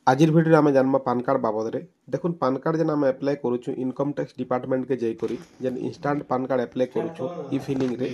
आजिर video आम जानमा PAN card बाबद रे देखुन पान कार्ड जेन आम एप्लाय करूछु इनकम टैक्स डिपार्टमेंट के जाई करी जेन इंस्टांट पान कार्ड एप्लाय करूछु ई फिलिंग रे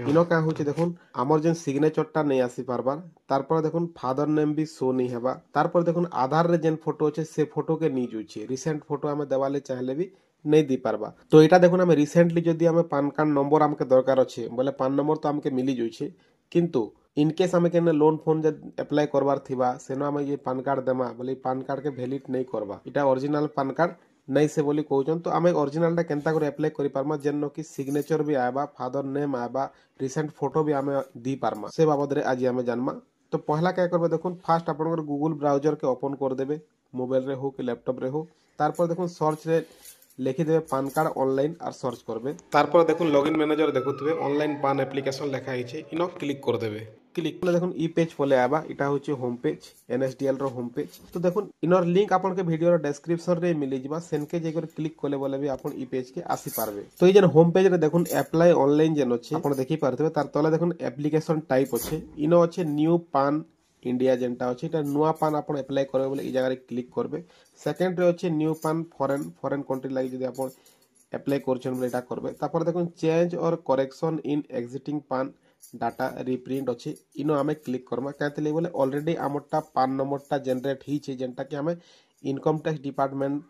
इनो का होचे देखुन आमर जेन सिग्नेचर टा नहीं आसी पारबार तारपर देखुन फादर नेम भी शो नहीं हेबा तारपर देखुन आधार रे जेन फोटो अच्छे से फोटो के नहीं जुचे रिसेंट फोटो आम देवाले चाहले भी नहीं दी पारबा तो यहाँ देखुन आम रिसेंटली जदि आम पान कार्ड नंबर आमके दरकार अच्छे बोले पान नंबर तो आमके मिली जाइए किंतु इनकेस आम के लोन फोन जब एप्लाय करवार थिबा सेनो आम ये पान कार्ड देमा बोले पान कार्ड के वैलिड नहीं करबा इटा ओरिजिनल पान कार्ड नहीं से बोली कहउछन तो आम ओरिजिनल टा केनता कर एप्लाय करि पारमा जेन कि सिग्नेचर भी आबा फादर नेम आबा रिसेंट फोटो भी आम दी पारमा से बाबद रे आज आम जानमा तो पहला क्या करबे देखुन फास्ट आपन गूगल ब्राउजर के ओपन कर देबे मोबाइल रे हो कि लैपटॉप रे हो तारपर देखुन सर्च रे लिखिदेवे पान कार्ड ऑनलाइन और सर्च करबे तारपर देखुन लॉगिन मैनेजर देखुथबे ऑनलाइन पान एप्लिकेशन लिखा है इनो क्लिक कर देबे क्लिक करले देखुन ई पेज पले आबा इटा होचे होम पेज एनएसडीएल रो होम पेज तो देखुन इनर लिंक आपन के वीडियो रो डिस्क्रिप्शन रे मिली जिबा सेनके जेकर क्लिक करले बोले भी आपन ई पेज के आसी पारबे तो ई जन होम पेज रे देखुन अप्लाई ऑनलाइन जन अछि आपन देखि पारथबे तार तले देखुन एप्लिकेशन टाइप अछि इनो अछि न्यू पान इंडिया जेनटा अछि एटा नुआ पान आपन अप्लाई करबे बोले ई जगह रे क्लिक करबे सेकंड रे अछि न्यू पान फॉरेन कंट्री लागि जदि आपन अप्लाई करछन बोले एटा करबे तापर देखुन चेंज और करेक्शन इन एग्जिटिंग पान डाटा रिप्रिंट अच्छे इनो आमे क्लिक करमा कहते बोले ऑलरेडी आमटा पान नंबरटा जनरेट ही छे जेनटा कि आमे इनकम टैक्स डिपार्टमेंट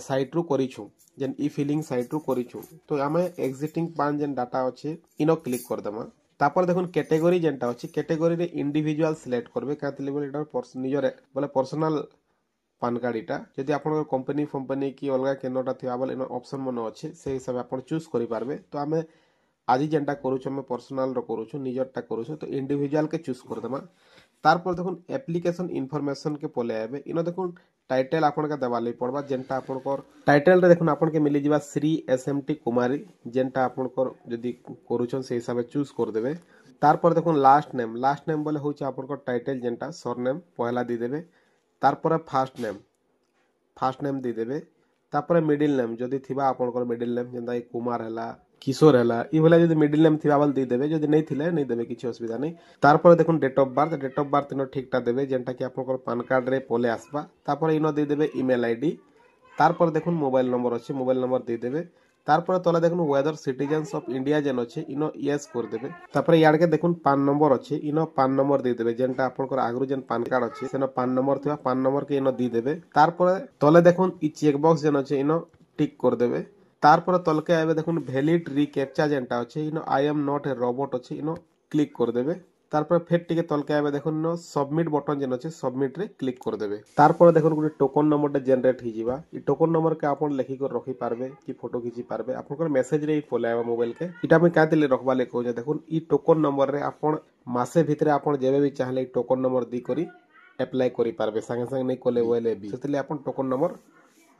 साइट रु करिछु जेन ई फिलिंग साइट रु करिछु तो आमे एग्जिटिंग पान जेन डाटा अच्छे इनो क्लिक कर दमा तापर देखुन कैटेगरी जेनटा अच्छे कैटेगरी रे इंडिविजुअल सिलेक्ट करबे कहते बोले एटा निजर बोले पर्सनल पान कार्ड इटा जदि आपन कंपनी फंपनी की अलगा केनोटा थिबा बोले इनो ऑप्शन मन अच्छे से हिसाब आपन चूज करि पारबे तो आमे आज जेनटा करूछु हमें पर्सनल रो करूछु निजरटा करूछु तो इंडिविजुअल के चूज कर देमा तारपर देखुन एप्लीकेशन इनफॉरमेशन के पले आबे इनो देखुन टाइटल आपन का देवाले पड़बा जेनटा आपन को टाइटल रे देखुन आपन के मिली जिबा श्री एसएमटी कुमारी जेनटा आपन को जदि करूछन से हिसाब चूज कर देबे तारपर देखुन लास्ट नेम बोले होचे आपन को टाइटल जेनटा सरनेम पहला दी देबे तारपर फास्ट नेम दी देबे तापर मिडिल नेम जदि थिबा आपन को मिडिल नेम जेनता कुमार हला किशोर हला ई भला जदि मिडिल नेम थिबा बल दे देबे जदि नहीं थिले नहीं देबे किछि असुविधा नहीं तारपर देखुन डेट ऑफ बर्थ इनो ठीकटा देबे जेनटा कि आपन पान कार्ड रे पोले आसबा तापर इनो दे देबे ईमेल आईडी तारपर देखुन मोबाइल नंबर अछि मोबाइल नंबर दे देबे तारपर तले देखुन वेदर सिटीजन्स ऑफ इंडिया जेन अछि इनो यस कर देबे तापर याड के देखुन पान नंबर अछि इनो पान नंबर दे देबे जेनटा आपन आगरु जेन पान कार्ड अछि सेनो पान नंबर थिबा पान नंबर के इनो दे देबे तारपर तले देखुन ई चेक बॉक्स जेन अछि इनो टिक कर देबे तारपर तलके आबे देखुन वैलिड रिकैप्चा जेनटा अछि इनो I am not a robot अछि इनो क्लिक कर देबे तारपर फेर टिके तलके आबे देखुन नो सबमिट बटन जेन अछि सबमिट रे क्लिक कर देबे तारपर देखुन गुटे टोकन नंबर टा जनरेट हि जिबा ई टोकन नंबर के आपन लिखि कर रखि पारबे कि फोटो खिंची पारबे आपन मेसेज रे फोले आबा मोबाइल के इटा में काते ले रखबा ले कहू देखुन ई टोकन नंबर रे आपन मासे भितरे आपन जेबे भी चाहले टोकन नंबर दी करी अप्लाई करि पारबे संगे संगे नहीं कोले बोले भी सेतले आपन टोकन नंबर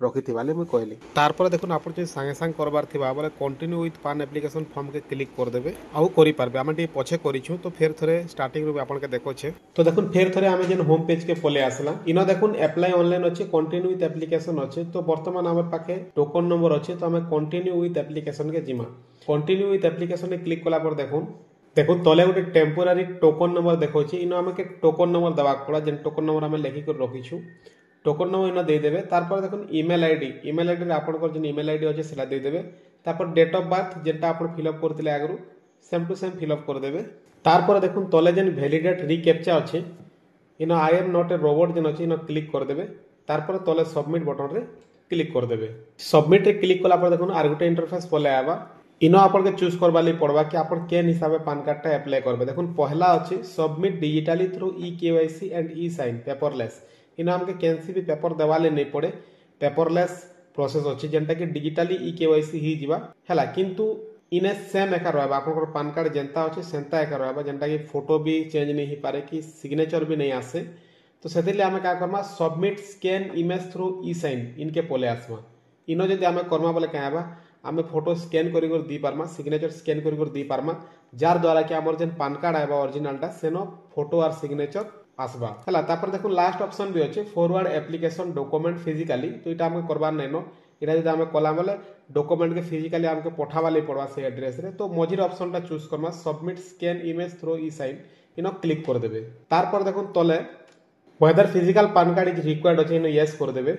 रखी थिबाले मुई कहली तारपर देखुन आपन जे संगे संग करबार थिबा बोले कंटिन्यू विथ पान एप्लीकेशन फॉर्म के क्लिक कर देबे आउ करि पारबे हम टी पछे करिछु तो फेर थरे स्टार्टिंग रू आपन के देखो छे तो देखुन फेर थरे आमे जेन होम पेज के पले आसला इनो देखुन अप्लाई ऑनलाइन अछि कंटिन्यू विथ एप्लीकेशन अछि तो वर्तमान हमर पाखे टोकन नंबर अछि तो हमें कंटिन्यू विथ एप्लीकेशन के जिमा कंटिन्यू विथ एप्लीकेशन के क्लिक कला पर देखुन देखुन तले गोटे टेम्पोरारी टोकन नंबर देखौछि इनो हमें के टोकन नंबर दबा पड़ा जेन टोकन नंबर हमें लिखि कर रखिछु टोकन नंबर इनो दे देबे तारपर देखुन ईमेल आईडी रे आपन को जे ईमेल आईडी अछि सेला दे देबे तारपर डेट ऑफ बर्थ जेनटा आपन फिल अप करथिले आगरु same to same fill up कर देबे तारपर देखुन तले जेन वैलिडेट रिकैप्चा अछि इनो I am not a robot जेन अछि इनो क्लिक कर देबे तारपर तले सबमिट बटन रे क्लिक कर देबे सबमिट रे क्लिक कला पर देखुन आर गुटे इंटरफेस पले आबा इनो आपन के चूज करबा ਲਈ पड़बा कि आपन केन हिसाबे पान कार्ड टा अप्लाई करबे देखुन पहला अछि submit digitally through e KYC and e sign paperless इनो हमके कैंसी भी पेपर देवाले नहीं पड़े पेपरलेस प्रोसेस अछि जेंटा कि डिजिटली ई केवाईसी ही जिबा हला किंतु इने सेम एका रहबा आपन पान कार्ड जेंता अछि सेंता एका रहबा जेंटा कि फोटो भी चेंज नहीं ही पारे कि सिग्नेचर भी नहीं आसे तो सेतिले हमें का करमा submit scan image through e sign इनके पोले आसमा इनो जदि हमें करमा बोले कहबा आमे फोटो स्कैन करी कर दी पारमा सिग्नेचर स्कैन करी कर दी पारमा जार द्वारा कि हमर जेन पान कार्ड आबा ओरिजिनल टा सेनो फोटो और सिग्नेचर आसबा हला तापर देखो लास्ट ऑप्शन भी अछि फॉरवर्ड एप्लीकेशन डॉक्यूमेंट फिजिकली तो इटा हमके करबार नै नो इटा जदि हमें कला बोले डॉक्यूमेंट के फिजिकली हमके पठावा ले पड़वा से एड्रेस रे तो मझिर ऑप्शन टा चूज करमा submit scan image through e sign इनो क्लिक कर देबे तारपर देखो तले whether physical pan card is required अच्छे इनो yes कर देबे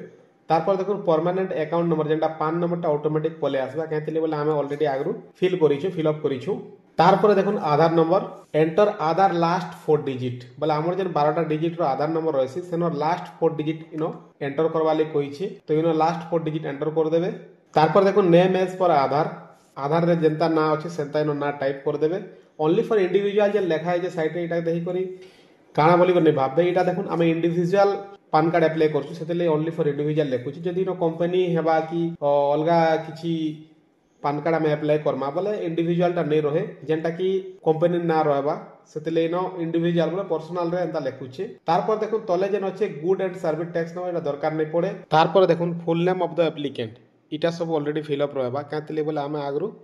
तारपर देखो परमानेंट अकाउंट नंबर जेंटा पान नंबरटा ऑटोमेटिक पले आसबा कहतले बोले आमे ऑलरेडी आगरु फिल करिछु फिल अप करिछु तारपर देखो आधार नंबर एंटर आधार लास्ट 4 डिजिट बोले हमर जेन 12टा डिजिट रो आधार नंबर रहसी सेनो लास्ट 4 डिजिट इनो एंटर करवा ले कहिछि तो इनो लास्ट 4 डिजिट एंटर कर देबे तारपर देखो name as per Aadhaar Aadhaar रे जेंता ना अछि सेंता इनो ना टाइप कर देबे ओनली फॉर इंडिविजुअल जे लेखा है जे साइट रे इटा देही करी काना बोली करने भाबे इटा देखुन आमे इंडिविजुअल पान कार्ड अप्लाई करछु सेतले ओनली फॉर इंडिविजुअल लेखुछि जदी नो कंपनी हेबा कि अलगा किछि पान कार्ड आमे अप्लाई करमा बोले इंडिविजुअल ता नै रहे जेंटा कि कंपनी ना रहबा सेतले नो इंडिविजुअल बोले पर्सनल रे एंता लेखुछि तारपर देखुन तले जेन अछि गुड एंड सर्विस टैक्स नो एटा दरकार नै पड़े तारपर देखुन full name of the applicant इटा सब ऑलरेडी फिल अप रहबा कातले बोले आमे आगरु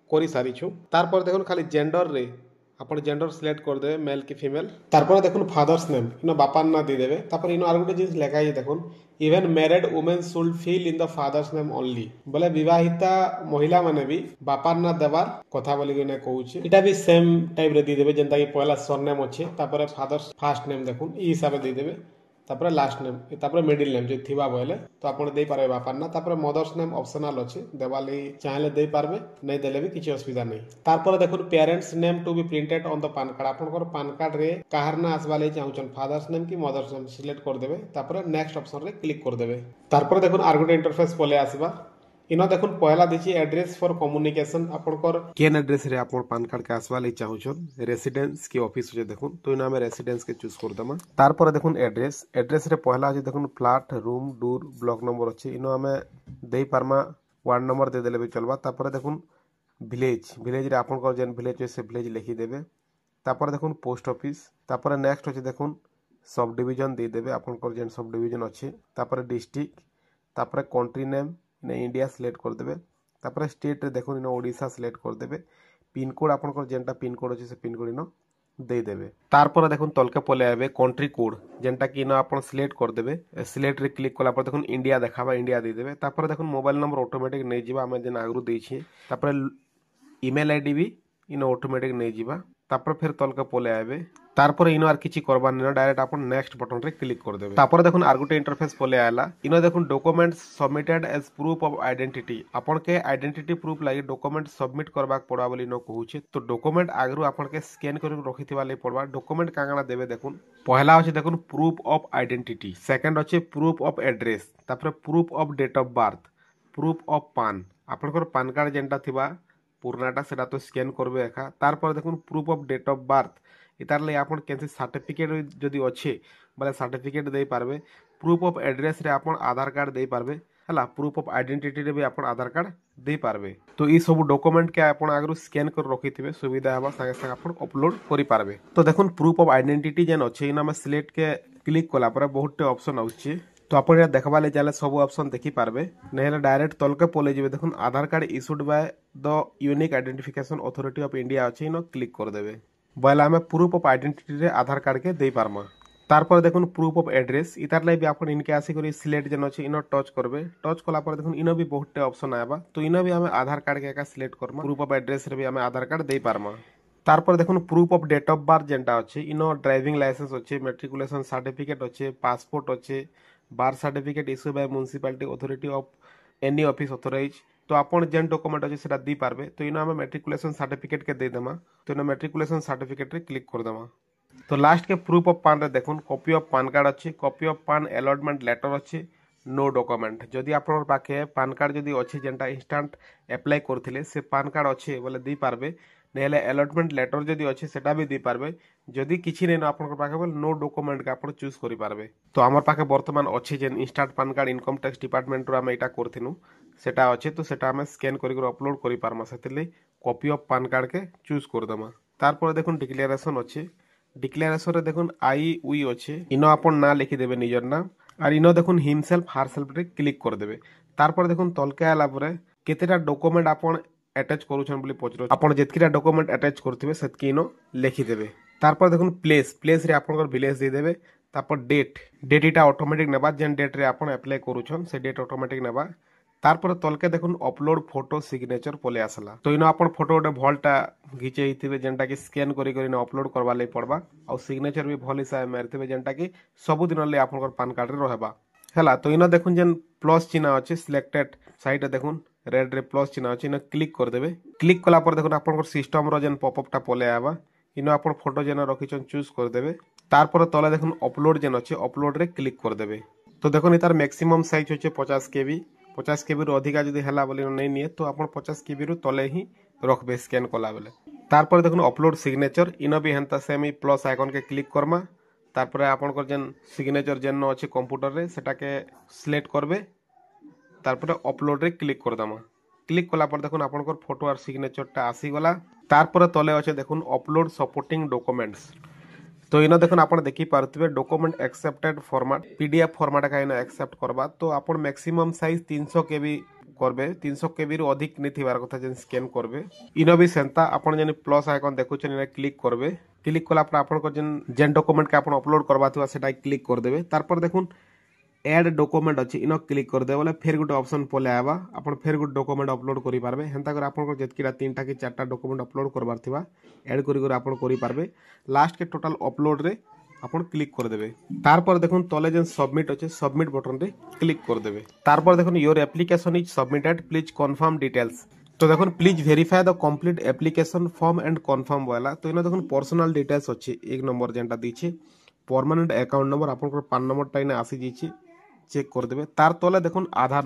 करि सारिछु तारपर देखुन खाली जेंडर रे आपण जेंडर सिलेक्ट कर देबे मेल की फीमेल तारपर देखुन फादर्स नेम इनो बापार ना दे देबे तापर इनो आर गुटे जिनिस लेखा है देखुन even married women should fill in the father's name only बोले विवाहिता महिला माने भी बापार ना देबार कथा बोली गने कहूची इटा भी सेम टाइप रे दे देबे जेंता कि पहला सरनेम अछि तापर फादर्स फर्स्ट नेम देखुन ई हिसाब दे देबे तापर लास्ट नेम तापर मिडिल नेम जे थिबा बोले तो आपण दे पारे बापार ना तापर मदर्स नेम ऑप्शनल अछि देवाली चाहले दे पारबे नै देले भी किछि असुविधा नै तापर देखुन parents name to be printed on the PAN card आपनकर पान कार्ड रे काहर ना आसबा ले चाहउछन फादर्स नेम की मदर्स नेम सिलेक्ट कर देबे तापर नेक्स्ट ऑप्शन रे क्लिक कर देबे तापर देखुन आर गुटे इंटरफेस पले आसीबा इनो देखुन पहला दिछि एड्रेस फॉर कम्युनिकेशन आपनकर केन एड्रेस रे आपन पान कार्ड के आसबा ले चाहउछन रेसिडेंस की ऑफिस जे देखुन तो इनो हम रेसिडेंस के चूज कर दमा तारपर देखुन एड्रेस एड्रेस रे पहला जे देखुन flat room door block number अछि इनो हमें देई परमा वार्ड नंबर दे देले भी चलबा तापर देखुन विलेज विलेज रे आपनकर जेन विलेज से विलेज लिखि देबे तापर देखुन पोस्ट ऑफिस तापर नेक्स्ट अछि देखुन सब डिवीजन दे देबे आपनकर जेन सब डिवीजन अछि तापर डिस्ट्रिक्ट तापर कंट्री नेम ने इंडिया सिलेक्ट कर देबे तापर स्टेट रे देखुन इनो ओडिसा सिलेक्ट कर देबे पिन कोड आपनकर जेनटा पिन कोड अछि से पिन कोड इनो दे देबे तारपर देखुन तलके पले आबे कंट्री कोड जेनटा कि इनो आपन सिलेक्ट कर देबे सिलेक्ट रे क्लिक कला पर देखुन इंडिया देखाबा इंडिया दे देबे तापर देखुन मोबाइल नंबर ऑटोमेटिक नै जिबा हमें जेन आगरु दै छी तापर ईमेल आईडी भी इनो ऑटोमेटिक नै जिबा तापर फिर तलके पले आबे तारपर इनो आर किछि करबा नै डायरेक्ट अपन नेक्स्ट बटन रे क्लिक कर देबे तापर देखुन आर गुटे इंटरफेस पले आला इनो देखुन documents submitted as proof of identity अपन के आइडेंटिटी प्रूफ लागि डॉक्यूमेंट सबमिट करबा पड़बा बोली नो कहूछि तो डॉक्यूमेंट आगरु अपन के स्कैन कर रखिथिबा ले पड़बा डॉक्यूमेंट कांगना देबे देखुन पहला अछि देखुन प्रूफ ऑफ आइडेंटिटी सेकंड अछि प्रूफ ऑफ एड्रेस तापर proof of date of birth proof of PAN आपनकर पान कार्ड जेंटा थिबा पुरनाटा सेटा तो स्कैन करबे एका तारपर देखुन proof of date of birth इतार ले आपन केनसे सर्टिफिकेट जदी अछि बले सर्टिफिकेट देई पारबे प्रूफ ऑफ एड्रेस रे आपन आधार कार्ड देई पारबे हला प्रूफ ऑफ आइडेंटिटी रे भी आपन आधार कार्ड देई पारबे तो ई सब डॉक्यूमेंट के आपन आगरु स्कैन कर रखिथिबे सुविधा हबा संगे संगे आपन अपलोड करि पारबे तो देखुन प्रूफ ऑफ आइडेंटिटी जेन अछि इना में सिलेक्ट के क्लिक कला पर बहुतटे ऑप्शन आउछि तो अपन या देखबा ले जाले सब ऑप्शन देखि पारबे नेले डायरेक्ट तलके पले जेबे देखुन Aadhaar card issued by the unique identification authority of India अछि नो क्लिक कर देबे बोले हमें प्रूफ ऑफ आइडेंटिटी रे आधार कार्ड के दे पारमा तारपर देखुन प्रूफ ऑफ एड्रेस इतार ले भी आपन इनके आसी करी सिलेक्ट जन अछि इनो टच करबे टच कला पर देखुन इनो भी बहुतटे ऑप्शन आबा तो इनो भी हमें आधार कार्ड के एका सिलेक्ट करमा प्रूफ ऑफ एड्रेस रे भी हमें आधार कार्ड दे पारमा तारपर देखुन proof of date of birth जेंटा अछि इनो ड्राइविंग लाइसेंस अछि मैट्रिकुलेशन सर्टिफिकेट अछि पासपोर्ट अछि birth certificate issue by municipality authority of any office authorise तो आपन जेन डॉक्यूमेंट अछि सेटा दी पारबे तो इनो हमें मैट्रिकुलेशन सर्टिफिकेट के दे देमा तो इनो मैट्रिकुलेशन सर्टिफिकेट रे क्लिक कर देमा तो लास्ट के प्रूफ ऑफ पान रे देखुन कॉपी ऑफ पान कार्ड अछि कॉपी ऑफ पान अलॉटमेंट लेटर अछि नो डॉक्यूमेंट जदी आपन पाखे पान कार्ड जदी अछि जेंटा इंस्टेंट अप्लाई करथिले से पान कार्ड अछि बोले दी पारबे नेले अलॉटमेंट लेटर जदी अछि सेटा भी दी पारबे जदी किछि नै न आपन पाखे बोल नो डॉक्यूमेंट के आपन चूज करि पारबे तो हमर पाखे वर्तमान अछि जेन instant PAN card income tax department रो हम एटा करथिनु सेटा अछि तो सेटा हम स्कैन करि अपलोड करि पारमा सेतले कॉपी ऑफ पान कार्ड के चूज कर दमा तारपर देखुन डिक्लेरेशन अछि डिक्लेरेशन रे देखुन आई वी अछि इनो आपन ना लिखि देबे निजर नाम और इनो देखुन हिमसेल्फ हारसेल्फ रे क्लिक कर देबे तारपर देखुन तलके आला परे केतेटा डॉक्यूमेंट आपन अटैच करूछन बोली पचरो आपन जेतकीटा डॉक्यूमेंट अटैच करथिबे सेतकी इनो लिखि देबे तारपर देखुन प्लेस रे आपनकर विलेज दे देबे तापर डेट इटा ऑटोमेटिक नेबा जेन डेट रे आपन अप्लाई करूछन से डेट ऑटोमेटिक नेबा তারপরে তলকে দেখুন অপলোড ফটো সিগনেচর পলে আসলা। তো ইনো আপন ফটো গোটে ভলটা ঘিচে হইতিবে যেনটা কি স্ক্যান করি করি অপলোড করবা লাগি পড়বা। আর সিগনেচর भी ভল হিসাবে মারিথিবে যেনটা কি ସବୁଦିନ ଲାଗି ଆପଣଙ୍କର ପାନ କାର୍ଡରେ ରହିବା ହେଲା। ତ ଇନ ଦେଖୁন ଯେନ୍ ପ୍ଲସ୍ ଚିହ୍ନ ଅଛି ସିଲେକ୍ଟେଡ ସାଇଡରେ ଦେଖୁন ରେଡ୍ ରେ ପ୍ଲସ୍ ଚିହ୍ନ ଅଛି ଇନ କ୍ଲିକ୍ କରିଦେବେ। କ୍ଲିକ୍ କଲା ପରେ ଦେଖୁন ଆପଣଙ୍କର ସିଷ୍ଟମର ଯେନ୍ ପପଅପଟା ପଲେଇ ଆଇବା। ইনো আপন ফটো যেন রখিছন চুজ করদেবে। তারপরে তলে দেখুন অপলোড যেন আছে অপলোডরে ক্লিক করদেবে। তো দেখুন এটার ম্যাক্সিমাম সাইজ হচ্ছে 50 কেবি। 50 কেবির অধিকা যদি হেলা বলি নেই নিয়ে তো আপন 50 কেবির তলে হি রখবে স্ক্যান কলা বেলে। তারপরে দেখুন অপলোড সিগনেচর ইনো B হেনতা same plus আইকনকে click Karma. তারপরে আপনার যেন সিগনেচর যেন আছে কম্পুটরে সেটাকে সিলেক্ট করবে। তারপরে অপলোডরে ক্লিক করদামা। ক্লিক কলা পর দেখুন আপনার ফটো আর সিগনেচরটা আসিগলা। তারপরে তলে আছে দেখুন অপলোড সপোর্টিং ডকুমেন্টস। তো ইনো দেখুন আপনার দেখি পারুথিবে document accepted format PDF format কাইনা একসেপ্ট করবা। তো আপন ম্যাক্সিমাম সাইজ 300 কেবি করবে। 300 কেবি রু অধিক নি থিবার কথা যেন স্ক্যান করবে। ইনো বি সেন্তা আপন যেন প্লস আইকন দেখুছেন ইনে ক্লিক করবে। ক্লিক কলা পর আপনার যেন ডকুমেন্ট কে আপন আপলোড করবা থিবা সেটা ক্লিক করদেবে। তারপর দেখুন एड डॉक्यूमेंट अच्छी इन क्लिक कर दे बोले फिर गोटे ऑप्शन पले आवा। आप फिर गोटे डॉक्यूमेंट अपलोड करि पारबे। हेंता कर आपन जेतकीटा 3टा कि 4टा डॉक्यूमेंट अपलोड करबार थिबा ऐड करि आपन करि पारबे। लास्ट के टोटल अपलोड रे आपन क्लिक कर देबे। तारपर देखुन तले जेन सबमिट अछि सबमिट बटन रे क्लिक कर देबे। तारपर देखुन your application is submitted please confirm details. तो देखुन please verify the complete application form and confirm वाला। तो इन देखुन पर्सनल डिटेल्स अछि। एक नंबर जेनटा दीछि परमानेंट अकाउंट नंबर आपन पान नंबर टाइने आसी जिछि चेक कर देबे। तार तले देखुन आधार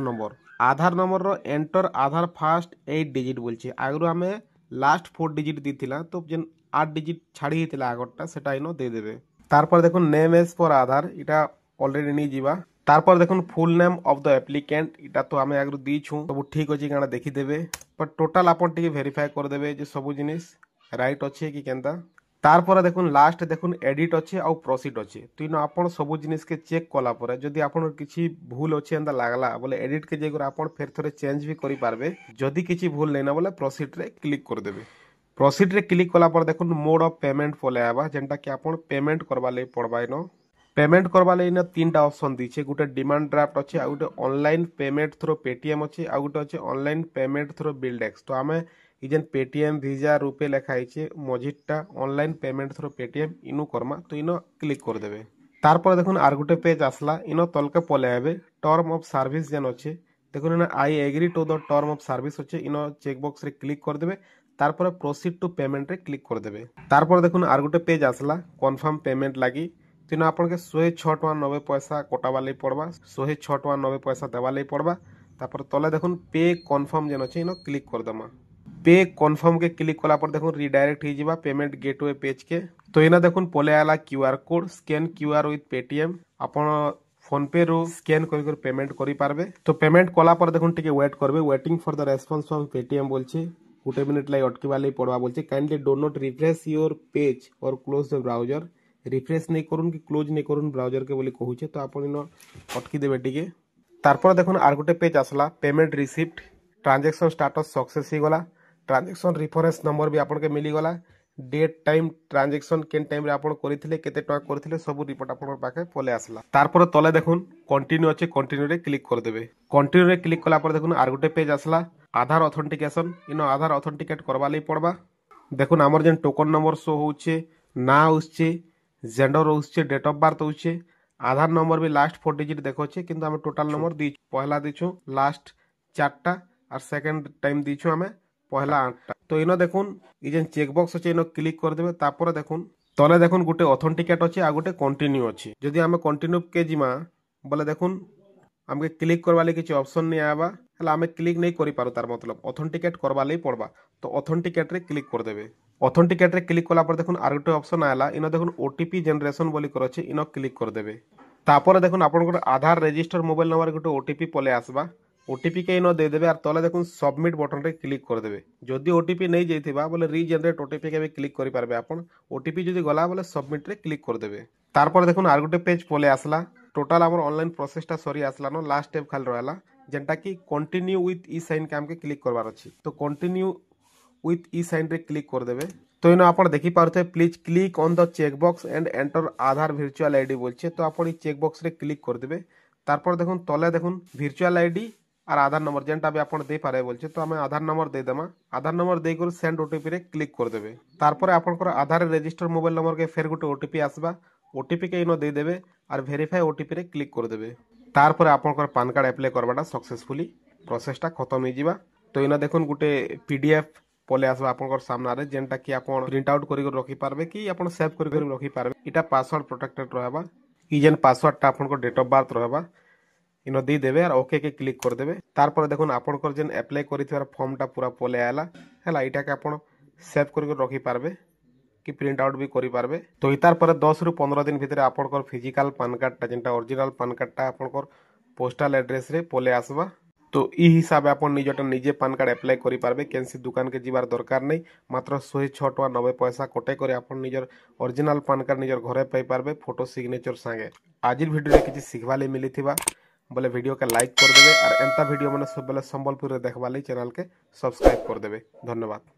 नंबर रो एंटर आधार फास्ट 8 डिजिट बोलछि। आगरु हमें लास्ट 4 डिजिट दिथिला तो जेन 8 डिजिट छाड़ी हितला आगरटा सेटा इनो दे देबे। तारपर देखुन नेम एज फॉर आधार इटा ऑलरेडी नी जीवा। तारपर देखुन full name of the applicant इटा तो हमें आगरु दीछु सब ठीक अछि काना देखि देबे। पर टोटल आपन टिके वेरीफाई कर देबे जे सब जिनिस राइट अछि कि केनता। तारपर देखुन लास्ट देखुन एडिट अच्छे आउ प्रोसीड अच्छे। तो इन आपन सब जिनिस के चेक कला परे जदि आपन किछि भूल अच्छे एंदा लागला बोले एडिट के जेगर आपन फेर थोड़े चेंज भी करि पारबे। जदि किछि भूल नै ना बोले प्रोसीड रे क्लिक कर देबे। प्रोसीड रे क्लिक कला पर देखुन मोड ऑफ पेमेंट पले आबा जेंटा कि आपन पेमेंट करबा ले पड़बा। इनो पेमेंट करबा ले इन 3टा ऑप्शन दिछे। गुटे डिमांड ड्राफ्ट अच्छे आ गुटे ऑनलाइन पेमेंट थ्रू पेटीएम अच्छे आ गुटे अच्छे ऑनलाइन पेमेंट थ्रू बिल्डेक्स। तो हमें इजेन पेटीएम वीजा रुपे लेखा है मझीटा ऑनलाइन पेमेंट थ्रू पेटीएम इनु करमा। तो इनो क्लिक कर देबे। तारपर देखुन आर गुटे पेज आसला इनो तलके पले आबे टर्म ऑफ सर्विस जेन अच्छे देखुन इनो I agree to the term of service अच्छे इनो चेक बॉक्स रे क्लिक कर देबे। तारपर प्रोसीड टू पेमेंट रे क्लिक कर देबे। तारपर देखुन आर गुटे पेज आसला कंफर्म पेमेंट लागी। तो इनो आपन के 106 टका 90 पैसा कोटाबा ले पड़बा 106 टका 90 पैसा देबा ले पड़बा। तापर तले देखुन पे कंफर्म जेन अच्छे इनो क्लिक कर दमा। पे कन्फर्म के क्लिक कला पर देखुन रिडायरेक्ट ही जीवा पेमेंट गेटवे पेज के। तो इना देखुन पले आला QR code scan QR with Paytm आपण फोन पे रो स्कैन कर पेमेंट करि पारबे। तो पेमेंट कला पर देखुन टिके वेट करबे। Waiting for the response from Paytm बोलछे गुटे मिनिट लाई अटकीबा लाई पड़वा बोलछे। Kindly do not refresh your page और क्लोज द ब्राउजर। रिफ्रेश नहीं करूँ कि क्लोज नहीं करूँ ब्राउजर के बोली कहूचे। तो आपण इनो अटकी देबे टिके। तारपर देखुन आर गुटे पेज आसला payment receipt transaction status success ही गला। ट्रांजैक्शन रेफरेंस नंबर भी आपन के मिली गला। डेट टाइम ट्रांजैक्शन केन टाइम रे आपन करिथिले केते टका करिथिले सब रिपोर्ट आपन पाखे पले आसला। तारपर तले देखुन कंटिन्यू अच्छे कंटिन्यू रे क्लिक कर देबे। कंटिन्यू रे क्लिक कला पर देखुन आर गुटे पेज आसला आधार ऑथेंटिकेशन इनो आधार ऑथेंटिकेट करबा लई पड़बा। देखुन हमर जेन टोकन नंबर शो होउचे ना होउचे जेंडर होउचे डेट ऑफ बर्थ होउचे आधार नंबर भी लास्ट 4 डिजिट देखोचे किंतु हम टोटल नंबर दी पहला दिछु लास्ट 4टा और सेकंड टाइम दिछु हमें पहला 8टा। तो इनो देखुन ई जेन चेक बॉक्स अछि इनो क्लिक कर देबे। तापर देखुन तले देखुन गुटे ऑथेंटिकेट अछि आ गुटे कंटिन्यू अछि। जदि हमें कंटिन्यू के जिमा बोले देखुन हमके क्लिक करबा ले किछ ऑप्शन नहीं आबा हला हमें क्लिक नहीं करि पारो। तार मतलब ऑथेंटिकेट करबा ले पड़बा। तो ऑथेंटिकेट रे क्लिक कर देबे। ऑथेंटिकेट रे क्लिक कला पर देखुन आर गुटे ऑप्शन आला इनो देखुन ओटीपी जनरेशन बोली कर अछि इनो क्लिक कर देबे। तापर देखुन आपन आधार रजिस्टर मोबाइल नंबर गुटे ओटीपी पले आसबा। ओटीपी के इनो दे देबे और तले देखुन सबमिट बटन रे क्लिक कर देबे। जदि ओटीपी नहीं जाइथिबा बोले रीजनरेट ओटीपी के भी क्लिक करि पारबे आपन। ओटीपी जदि गला बोले सबमिट रे क्लिक कर देबे। तारपर देखुन आर गुटे पेज पले आसला टोटल हमर ऑनलाइन प्रोसेसटा सरी आसला नो लास्ट स्टेप खाली रहला जेंटा कि कंटिन्यू विथ ई साइन काम के क्लिक करबार अछि। तो कंटिन्यू विथ ई साइन रे क्लिक कर देबे। तो इनो आपण देखि पारथे please click on the check box and enter Aadhaar virtual ID बोलछे। तो आपण ई चेक बॉक्स रे क्लिक कर देबे। तारपर देखुन तले देखुन वर्चुअल आईडी আর আধার নম্বর যেটা भी আপন দেই পারে বলছে তো আমি আধার নম্বর দেই দেমা আধার নম্বর দেই করে সেন্ড ওটিপি রে ক্লিক করে দেবে তারপরে আপনकर আধার রেজিস্টার মোবাইল নম্বর কে ফের গোটে ওটিপি আসবা ওটিপি কে ইনো দেই দেবে আর ভেরিফাই ওটিপি রে ক্লিক করে দেবে তারপরে আপনकर পান কার্ড অ্যাপ্লাই করবাটা सक्सेसफुली प्रोसेसटा खत्म हो जीवा तो इना देखुन गोटे पीडीएफ पले आसबा आपनकर सामने जेनटा कि आपन प्रिंट आउट करि रखि पारबे कि आपन सेव करि रखि पारबे इटा पासवर्ड प्रोटेक्टेड रहबा ई जेन पासवर्ड टा आपनकर डेट ऑफ बर्थ रहबा इनो दी देबे और ओके के क्लिक कर देबे तारपर देखुन आपनकर जेन अप्लाई करिथिबार फॉर्मटा पूरा पले आला हला इटा के आपन सेव करि रखि पारबे कि प्रिंट आउट भी करि पारबे तो इतार पर 10 रु 15 दिन भितर आपनकर फिजिकल पान कार्ड टा जेनटा ओरिजिनल पान कार्ड टा आपनकर पोस्टल एड्रेस रे पले आसबा तो ई हिसाब आपन निजटा निजे पान कार्ड अप्लाई करि पारबे केनसी दुकान के जिबार दरकार नै मात्र 106 टका 90 पैसा कोटे करे आपन निजर ओरिजिनल पान कार्ड निजर घरे पाई पारबे फोटो सिग्नेचर संगे आजिर वीडियो रे किछि सिखबा ले मिलिथिबा बोले वीडियो के लाइक कर देबे और एंता वीडियो माने सब बेले संबलपुर रे देखबा ले चैनल के सब्सक्राइब कर देबे धन्यवाद।